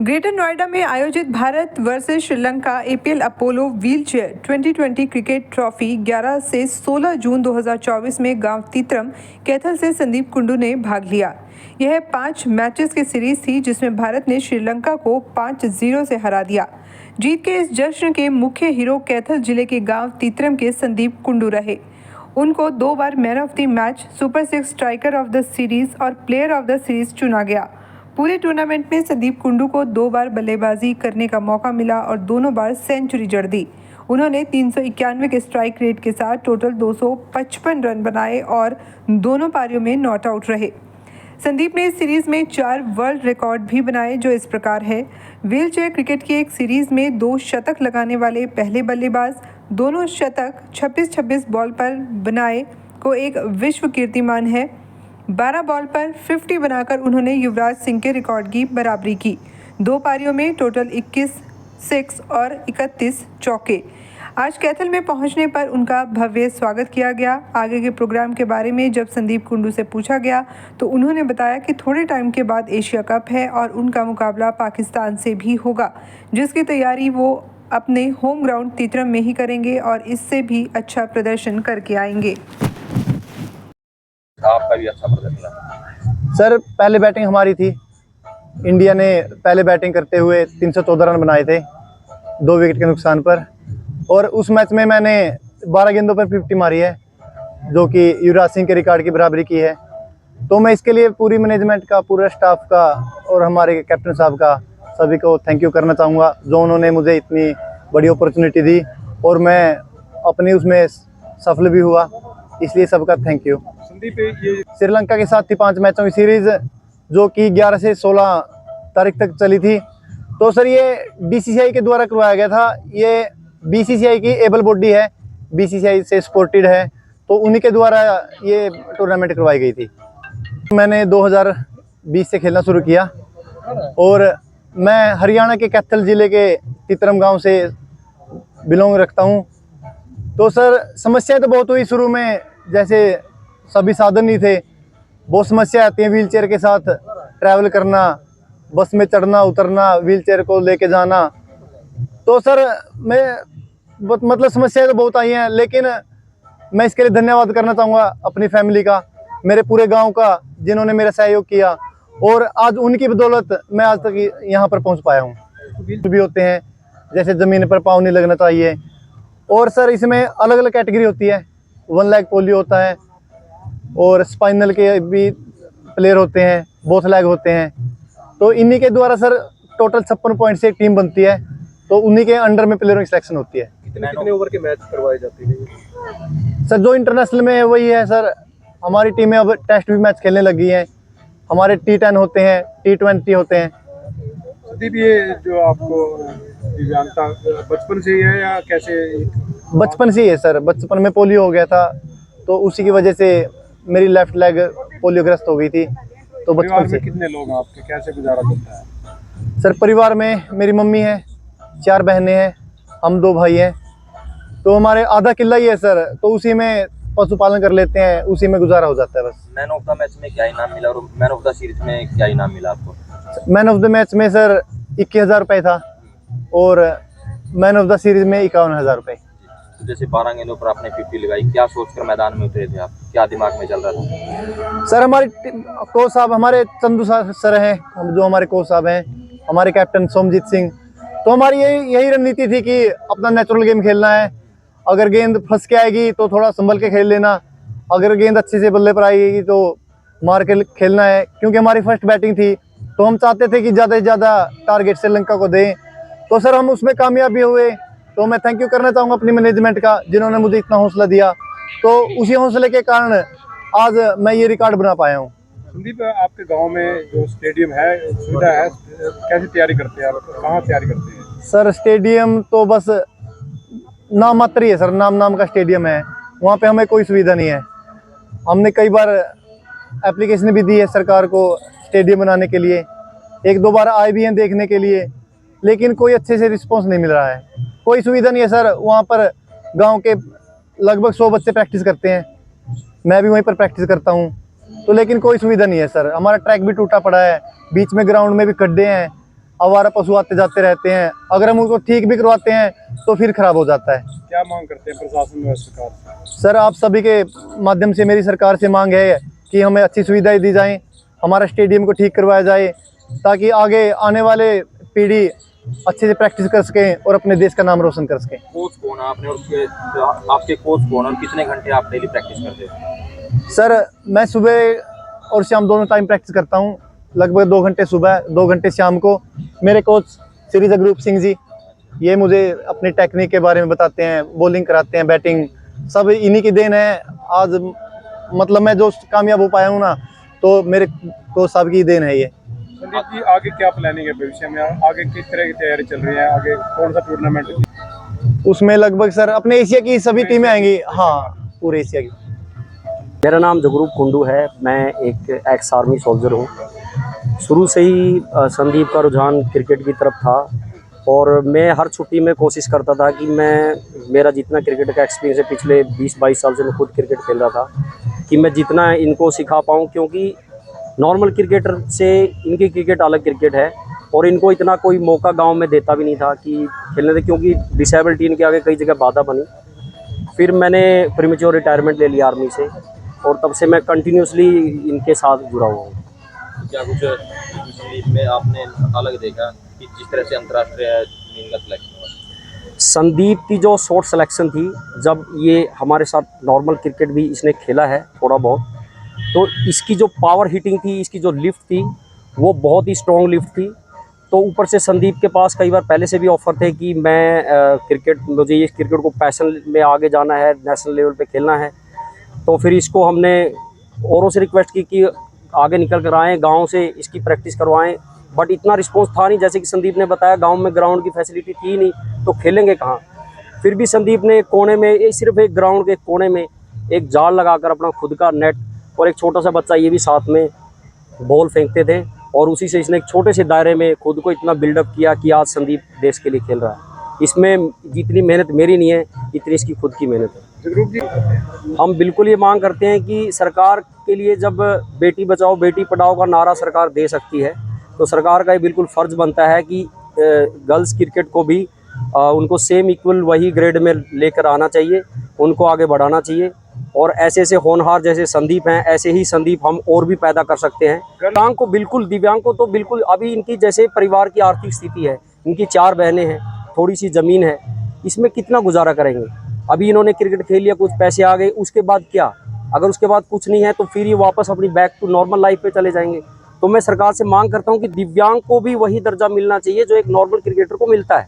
Greater Noida में आयोजित Bharat versus Sri Lanka APL Apollo wheelchair 2020 cricket trophy 11 से 16 जून 2024 में गांव तीत्रम कैथल से संदीप कुंडू ने भाग लिया। यह 5 मैचेस की सीरीज थी जिसमें भारत ने श्रीलंका को 5-0 से हरा दिया। जीत के इस जश्न के मुख्य हीरो कैथल जिले के गांव तीत्रम के संदीप कुंडू रहे। उनको 2 बार man of the match, super 6 striker of the series और प्लेयर ऑफ द सीरीज चुना गया। पूरे टूर्नामेंट में संदीप कुंडू को 2 बार बल्लेबाजी करने का मौका मिला और दोनों बार सेंचुरी जड़ दी। उन्होंने 391 के स्ट्राइक रेट के साथ टोटल 255 रन बनाए और दोनों पारियों में नॉट आउट रहे। संदीप ने इस सीरीज में 4 वर्ल्ड रिकॉर्ड भी बनाए जो इस प्रकार है। व्हीलचेयर क्रिकेट की एक सीरीज में 2 शतक लगाने वाले पहले बल्लेबाज, दोनों शतक 26-26 बॉल पर बनाए को एक विश्व कीर्तिमान है। 12 बॉल पर 50 बनाकर उन्होंने युवराज सिंह के रिकॉर्ड की बराबरी की। 2 पारियों में टोटल 21 6 और 31 चौके। आज कैथल में पहुंचने पर उनका भव्य स्वागत किया गया। आगे के प्रोग्राम के बारे में जब संदीप कुंडू से पूछा गया तो उन्होंने बताया कि थोड़े टाइम के बाद एशिया कप है और उनका मुकाबला पाकिस्तान से भी होगा, जिसकी तैयारी वो अपने होम ग्राउंड तीत्रम में ही करेंगे और इससे भी अच्छा प्रदर्शन करके आएंगे। आपका भी अच्छा प्रदर्शन रहा। सर, पहले बैटिंग हमारी थी। इंडिया ने पहले बैटिंग करते हुए 314 रन बनाए थे 2 विकेट के नुकसान पर, और उस मैच में मैंने 12 गेंदों पर 50 मारी है जो कि युवराज सिंह के रिकॉर्ड की बराबरी की है। तो मैं इसके लिए पूरी मैनेजमेंट का, पूरे स्टाफ का और हमारे कैप्टन साहब का सभी को थैंक यू करना चाहूँगा जो उन्होंने मुझे इतनी बड़ी अपॉर्चुनिटी दी और मैं अपनी उसमें सफल भी हुआ, इसलिए सबका थैंक यू। श्रीलंका के साथ थी 5 मैचों की सीरीज जो कि 11 से 16 तारीख तक चली थी। तो सर, ये बीसीसीआई के द्वारा करवाया गया था। ये बीसीसीआई की एबल बॉडी है, बीसीसीआई से सपोर्टेड है, तो उन्हीं के द्वारा ये टूर्नामेंट करवाई गई थी। मैंने 2020 से खेलना शुरू किया और मैं हरियाणा के कैथल ज़िले के तीत्रम गांव से बिलोंग रखता हूं। तो सर, समस्याएं तो बहुत हुई शुरू में, जैसे सभी साधन नहीं थे, बहुत समस्या आती है व्हीलचेयर के साथ ट्रैवल करना, बस में चढ़ना उतरना, व्हीलचेयर को लेके जाना। तो सर, मतलब समस्याएं तो बहुत आई हैं, लेकिन मैं इसके लिए धन्यवाद करना चाहूँगा अपनी फैमिली का, मेरे पूरे गांव का, जिन्होंने मेरा सहयोग किया और आज उनकी बदौलत मैं आज तक यहाँ पर पहुँच पाया हूँ। भी होते हैं जैसे ज़मीन पर पाँव नहीं लगना चाहिए, और सर इसमें अलग अलग कैटेगरी होती है। 1 लेग पोलियो होता है और स्पाइनल के भी प्लेयर होते हैं, बोथ लेग होते हैं। तो इन्हीं के द्वारा सर टोटल 56 पॉइंट से एक टीम बनती है, तो उन्हीं के अंडर में प्लेयरों की सिलेक्शन होती है। कितने ओवर के मैच करवाए जाते हैं सर? जो इंटरनेशनल में है वही है सर। हमारी टीमें अब टेस्ट भी मैच खेलने लगी हैं। हमारे T10 होते हैं, T20 होते हैं। संदीप, ये जो आपको दिव्यांगता बचपन से ही है या कैसे? बचपन से ही है सर। बचपन में पोलियो हो गया था, तो उसी की वजह से मेरी लेफ्ट लेग पोलियोग्रस्त हो गई थी। तो बचपन से। कितने लोग हैं आपके, कैसे गुजारा चलता है? सर, परिवार में मेरी मम्मी है, 4 बहनें हैं, हम 2 भाई हैं। तो हमारे आधा किला ही है सर, तो उसी में पशुपालन कर लेते हैं, उसी में गुजारा हो जाता है बस। मैन ऑफ द मैच में क्या इनाम मिला और मैन ऑफ द सीरीज में क्या इनाम मिला आपको? मैन ऑफ द मैच में सर 21,000 रुपये था और मैन ऑफ द सीरीज में 51,000 रुपये। जैसे 12 गेंदों पर आपने 50 लगाई, क्या सोचकर मैदान में उतरे थे आप? क्या दिमाग में चल रहा था? सर, हमारे कोच साहब, हमारे चंदू सर हैं जो हमारे कोच साहब हैं, हमारे कैप्टन सोमजीत सिंह। तो हमारी यही रणनीति थी कि अपना नेचुरल गेम खेलना है। अगर गेंद फंस के आएगी तो थोड़ा संभल के खेल लेना, अगर गेंद अच्छे से बल्ले पर आएगी तो मार के खेलना है। क्योंकि हमारी फर्स्ट बैटिंग थी तो हम चाहते थे कि ज़्यादा से ज़्यादा टारगेट श्रीलंका को दें, तो सर हम उसमें कामयाब भी हुए। तो मैं थैंक यू करना चाहूँगा अपनी मैनेजमेंट का, जिन्होंने मुझे इतना हौसला दिया। तो उसी हौसले के कारण आज मैं ये रिकॉर्ड बना पाया हूँ। संदीप, आपके गांव में जो स्टेडियम है, सुविधा है, कैसे तैयारी करते हैं आप? कहाँ तैयारी करते हैं? सर, स्टेडियम तो बस नाम मात्र ही है सर, नाम का स्टेडियम है। वहाँ पे हमें कोई सुविधा नहीं है। हमने कई बार एप्लीकेशन भी दी है सरकार को स्टेडियम बनाने के लिए, 1-2 बार आए भी हैं देखने के लिए, लेकिन कोई अच्छे से रिस्पॉन्स नहीं मिल रहा है। कोई सुविधा नहीं है सर। वहाँ पर गांव के लगभग 100 बच्चे प्रैक्टिस करते हैं, मैं भी वहीं पर प्रैक्टिस करता हूँ, तो लेकिन कोई सुविधा नहीं है सर। हमारा ट्रैक भी टूटा पड़ा है, बीच में ग्राउंड में भी खड्डे हैं, आवारा पशु आते जाते रहते हैं, अगर हम उनको ठीक भी करवाते हैं तो फिर खराब हो जाता है। क्या मांग करते हैं प्रशासन व सरकार से? सर आप सभी के माध्यम से मेरी सरकार से मांग है कि हमें अच्छी सुविधाएं दी जाएं, हमारा स्टेडियम को ठीक करवाया जाए ताकि आगे आने वाले पीढ़ी अच्छे से प्रैक्टिस कर सकें और अपने देश का नाम रोशन कर सकें। कोच कौन है आपने और आपके कोच कौन है और कितने घंटे आप डेली प्रैक्टिस करते हो? सर मैं सुबह और शाम दोनों टाइम प्रैक्टिस करता हूं, लगभग 2 घंटे सुबह 2 घंटे शाम को। मेरे कोच श्री जगरूप सिंह जी, ये मुझे अपनी टेक्निक के बारे में बताते हैं, बॉलिंग कराते हैं, बैटिंग, सब इन्हीं की देन है। आज मतलब मैं जो कामयाब हो पाया हूँ ना, तो मेरे कोच साहब की देन है ये। संदीप जी आगे क्या प्लानिंग है भविष्य में, आगे किस तरह की तैयारी चल रही है, आगे कौन सा टूर्नामेंट? उसमें लगभग सर अपने एशिया की सभी टीमें आएंगी। हाँ, पूरे एशिया की। मेरा नाम जगरूप कुंडू है, मैं एक एक्स आर्मी सोल्जर हूँ। शुरू से ही संदीप का रुझान क्रिकेट की तरफ था और मैं हर छुट्टी में कोशिश करता था कि मेरा जितना क्रिकेट का एक्सपीरियंस है, पिछले 20-22 साल से मैं खुद क्रिकेट खेल रहा था, कि मैं जितना इनको सिखा पाऊँ, क्योंकि नॉर्मल क्रिकेटर से इनकी क्रिकेट अलग क्रिकेट है और इनको इतना कोई मौका गांव में देता भी नहीं था कि खेलने से, क्योंकि डिसेबिलिटी इनके आगे कई जगह बाधा बनी। फिर मैंने प्रीमेच्योर रिटायरमेंट ले लिया आर्मी से और तब से मैं कंटिन्यूसली इनके साथ जुड़ा हुआ हूँ। क्या कुछ संदीप में आपने अलग देखा कि जिस तरह से अंतर्राष्ट्रीय टीम का सिलेक्शन हुआ? संदीप की जो शॉर्ट सिलेक्शन थी, जब ये हमारे साथ नॉर्मल क्रिकेट भी इसने खेला है थोड़ा बहुत, तो इसकी जो पावर हिटिंग थी, इसकी जो लिफ्ट थी, वो बहुत ही स्ट्रॉन्ग लिफ्ट थी। तो ऊपर से संदीप के पास कई बार पहले से भी ऑफ़र थे कि मुझे ये क्रिकेट को पैशन में आगे जाना है, नेशनल लेवल पे खेलना है। तो फिर इसको हमने औरों से रिक्वेस्ट की कि आगे निकल कर आएँ, गाँव से इसकी प्रैक्टिस करवाएँ, बट इतना रिस्पॉन्स था नहीं। जैसे कि संदीप ने बताया, गाँव में ग्राउंड की फैसिलिटी थी नहीं, तो खेलेंगे कहाँ। फिर भी संदीप ने कोने में, सिर्फ एक ग्राउंड के कोने में एक जाल लगाकर अपना खुद का नेट और एक छोटा सा बच्चा, ये भी साथ में बॉल फेंकते थे और उसी से इसने एक छोटे से दायरे में खुद को इतना बिल्डअप किया कि आज संदीप देश के लिए खेल रहा है। इसमें जितनी मेहनत मेरी नहीं है, इतनी इसकी खुद की मेहनत है। जगरूप जी, हम बिल्कुल ये मांग करते हैं कि सरकार के लिए, जब बेटी बचाओ बेटी पढ़ाओ का नारा सरकार दे सकती है, तो सरकार का ये बिल्कुल फ़र्ज़ बनता है कि गर्ल्स क्रिकेट को भी उनको सेम इक्वल वही ग्रेड में लेकर आना चाहिए, उनको आगे बढ़ाना चाहिए। और ऐसे ऐसे होनहार जैसे संदीप हैं, ऐसे ही संदीप हम और भी पैदा कर सकते हैं। दिव्यांग को तो बिल्कुल, अभी इनकी जैसे परिवार की आर्थिक स्थिति है, इनकी 4 बहनें हैं, थोड़ी सी ज़मीन है, इसमें कितना गुजारा करेंगे। अभी इन्होंने क्रिकेट खेल लिया, कुछ पैसे आ गए, उसके बाद क्या? अगर उसके बाद कुछ नहीं है तो फिर ये वापस अपनी बैक टू नॉर्मल लाइफ पे चले जाएंगे। तो मैं सरकार से मांग करता हूँ कि दिव्यांग को भी वही दर्जा मिलना चाहिए जो एक नॉर्मल क्रिकेटर को मिलता है।